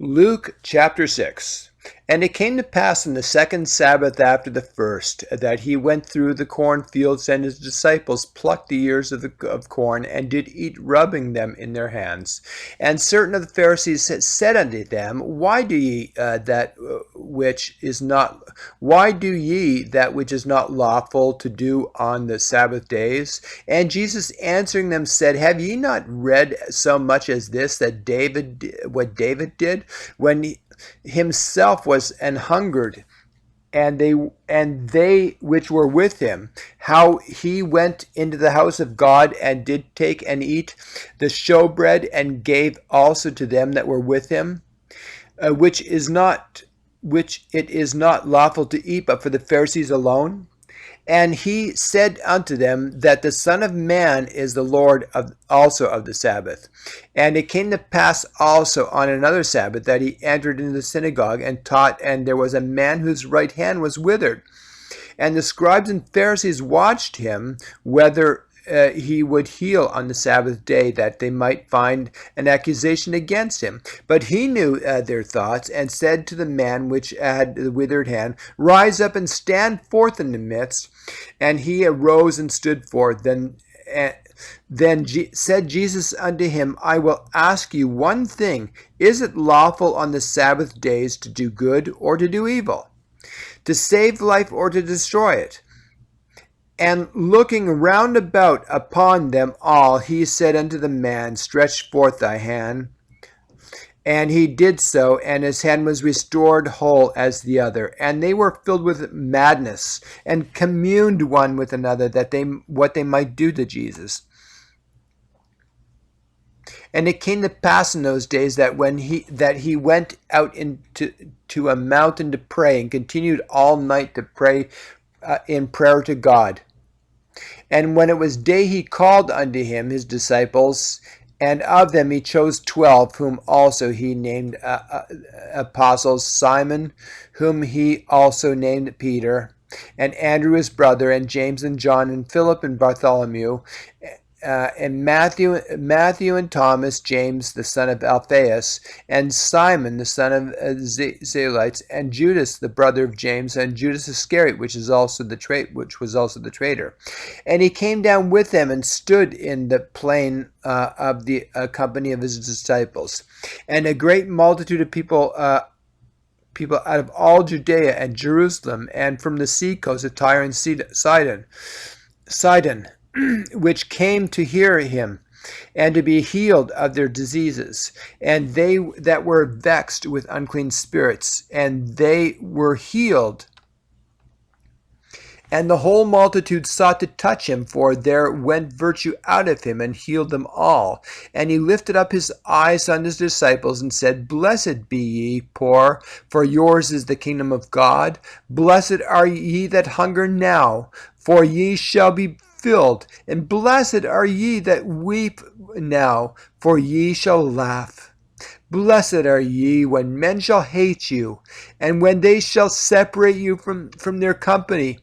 Luke chapter 6. And it came to pass on the second Sabbath after the first, that he went through the cornfields, and his disciples plucked the ears of corn, and did eat, rubbing them in their hands. And certain of the Pharisees said unto them, Why do ye that which is not lawful to do on the Sabbath days? And Jesus answering them said, Have ye not read so much as this, that what David did when he himself was an hungered, and they which were with him, how he went into the house of God, and did take and eat the showbread, and gave also to them that were with him, which it is not lawful to eat, but for the Pharisees alone? And he said unto them that the Son of Man is the Lord also of the Sabbath. And it came to pass also on another Sabbath that he entered into the synagogue and taught, and there was a man whose right hand was withered. And the scribes and Pharisees watched him, whether he would heal on the Sabbath day, that they might find an accusation against him. But he knew their thoughts, and said to the man which had the withered hand, Rise up and stand forth in the midst. And he arose and stood forth. Then said Jesus unto him, I will ask you one thing. Is it lawful on the Sabbath days to do good or to do evil? To save life or to destroy it? And looking round about upon them all, he said unto the man, Stretch forth thy hand. And he did so, and his hand was restored whole as the other. And they were filled with madness, and communed one with another what they might do to Jesus. And it came to pass in those days that he went out into a mountain to pray, and continued all night to pray in prayer to God. And when it was day, he called unto him his disciples, and of them he chose 12, whom also he named apostles: Simon, whom he also named Peter, and Andrew his brother, and James and John, and Philip and Bartholomew, and Matthew and Thomas, James the son of Alphaeus, and Simon the son of Zelotes, and Judas the brother of James, and Judas Iscariot, which was also the traitor. And he came down with them, and stood in the plain of the company of his disciples, and a great multitude of people out of all Judea and Jerusalem, and from the sea coast of Tyre and Sidon, which came to hear him, and to be healed of their diseases. And they that were vexed with unclean spirits, and they were healed. And the whole multitude sought to touch him, for there went virtue out of him, and healed them all. And he lifted up his eyes on his disciples, and said, Blessed be ye poor, for yours is the kingdom of God. Blessed are ye that hunger now, for ye shall be filled. And blessed are ye that weep now, for ye shall laugh. Blessed are ye when men shall hate you, and when they shall separate you from their company,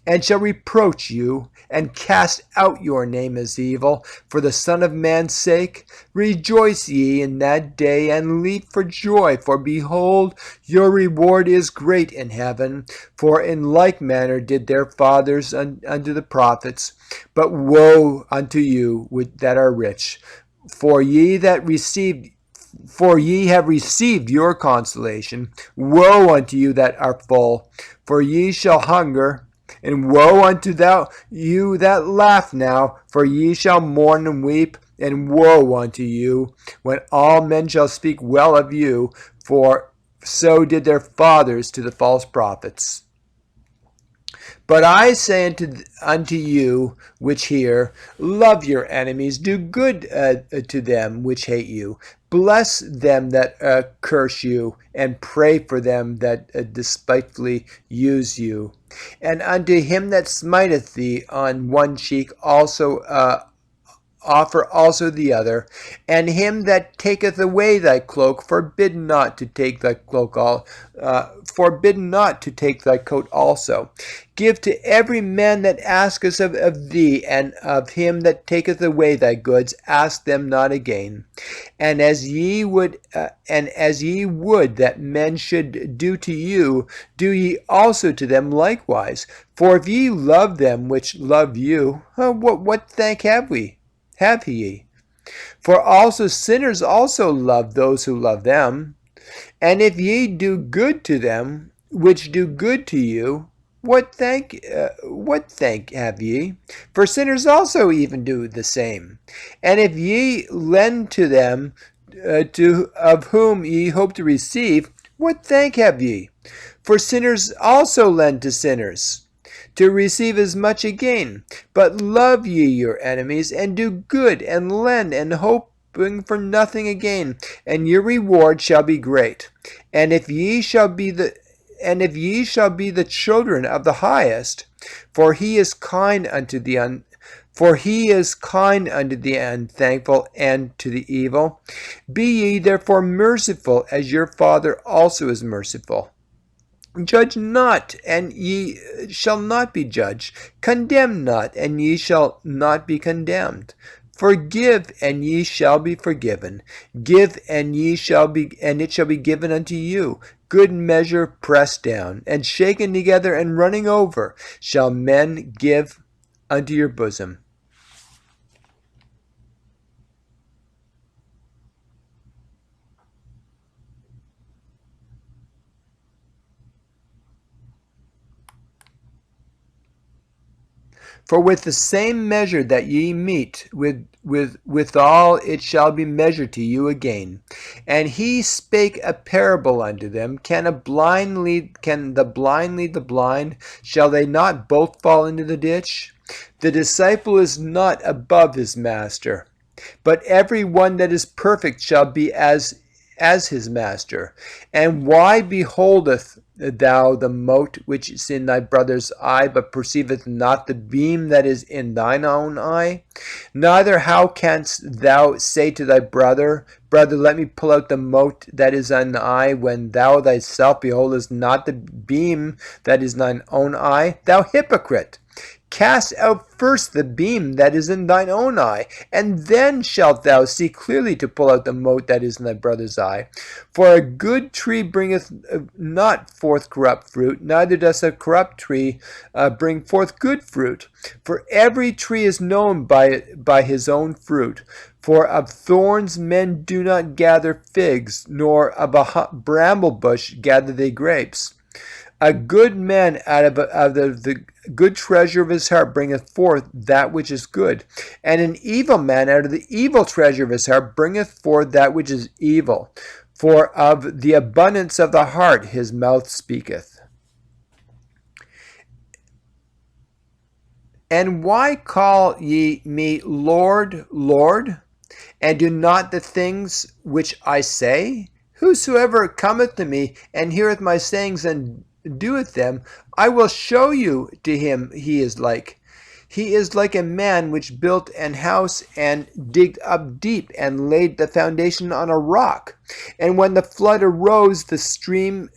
and shall reproach you, and cast out your name as evil, for the Son of Man's sake. Rejoice ye in that day, and leap for joy, for behold, your reward is great in heaven. For in like manner did their fathers unto the prophets. But woe unto you that are rich, for ye have received your consolation. Woe unto you that are full, for ye shall hunger. And woe unto you that laugh now, for ye shall mourn and weep. And woe unto you when all men shall speak well of you, for so did their fathers to the false prophets. But I say unto you which hear, love your enemies, do good to them which hate you, bless them that curse you, and pray for them that despitefully use you. And unto him that smiteth thee on one cheek, also offer also the other. And him that taketh away thy cloak, forbid not to take thy forbid not to take thy coat also. Give to every man that asketh of thee, and of him that taketh away thy goods, ask them not again. And as ye would that men should do to you, do ye also to them likewise. For if ye love them which love you, what thank have ye? For also sinners also love those who love them. And if ye do good to them which do good to you, what thank have ye? For sinners also even do the same. And if ye lend to them of whom ye hope to receive, what thank have ye? For sinners also lend to sinners, to receive as much again. But love ye your enemies, and do good, and lend, and hoping for nothing again, and your reward shall be great. And if ye shall be the children of the highest, for he is kind unto the unthankful and to the evil. Be ye therefore merciful, as your Father also is merciful. Judge not, and ye shall not be judged. Condemn not, and ye shall not be condemned. Forgive, and ye shall be forgiven. Give, and it shall be given unto you. Good measure, pressed down, and shaken together, and running over, shall men give unto your bosom. For with the same measure that ye mete withal, it shall be measured to you again. And he spake a parable unto them. Can the blind lead the blind? Shall they not both fall into the ditch? The disciple is not above his master, but every one that is perfect shall be as his master. And why beholdeth thou the mote which is in thy brother's eye, but perceiveth not the beam that is in thine own eye? Neither how canst thou say to thy brother, Brother, let me pull out the mote that is in the eye, when thou thyself beholdest not the beam that is in thine own eye? Thou hypocrite! Cast out first the beam that is in thine own eye, and then shalt thou see clearly to pull out the mote that is in thy brother's eye. For a good tree bringeth not forth corrupt fruit, neither does a corrupt tree bring forth good fruit. For every tree is known by his own fruit. For of thorns men do not gather figs, nor of a bramble bush gather they grapes. A good man out of the good treasure of his heart bringeth forth that which is good, and an evil man out of the evil treasure of his heart bringeth forth that which is evil. For of the abundance of the heart his mouth speaketh. And why call ye me Lord, Lord, and do not the things which I say? Whosoever cometh to me and heareth my sayings and doeth them, I will show you to him he is like. He is like a man which built an house and digged up deep and laid the foundation on a rock. And when the flood arose, the stream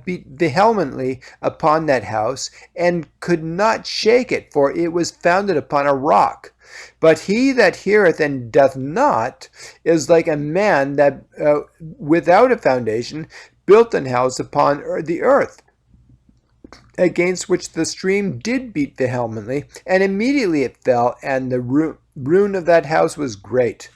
beat vehemently upon that house and could not shake it, for it was founded upon a rock. But he that heareth and doth not is like a man that without a foundation built an house upon the earth, against which the stream did beat vehemently, and immediately it fell, and the ruin of that house was great.